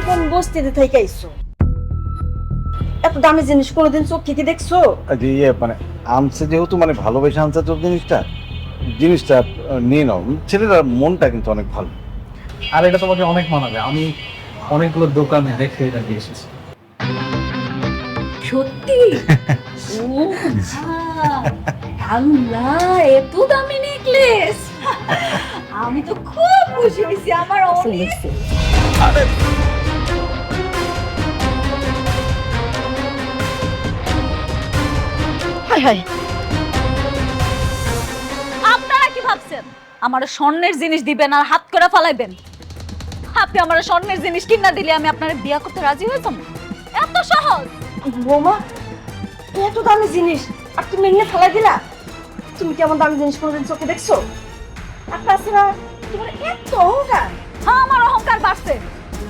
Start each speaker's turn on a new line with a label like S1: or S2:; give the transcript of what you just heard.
S1: কোন বস্তিতে থেকে আইছো? এত দামি জিনিস কোনোদিন চোখে কি দেখছো?
S2: যে মানে আনছে যেহেতু মানে ভালোবেসে আনছে তো জিনিসটা নিয়ে নাও। ছেলেটার মনটা কিন্তু অনেক ভালো।
S3: আর এটা তোমাকে অনেক মানাবে। আমি অনেকগুলো দোকানে দেখে এটা দিয়ে এসেছি।
S4: সত্যি? ও আল্লাহ, এত দামি নেকলেস! আমি তো খুব খুশি হয়েছি। আমার অনেক
S1: হায় হায়,
S4: আপনারা কি ভাবছেন আমার স্বর্ণের জিনিস দিবেন আর হাত করে ফালাইবেন? আপনি আমার স্বর্ণের জিনিস কিনা দিলে আমি আপনার বিয়ে করতে রাজি হয়েছি? এত সহজ?
S1: বৌমা, এত দামি জিনিস আর তুমি এমনি ফেলাই দিলা? তুমি কি এমন দামি জিনিস কোনোদিন চোখে দেখছো? আর তাছাড়া তোমার এত অহংকার।
S4: আমার অহংকার বাড়ছে।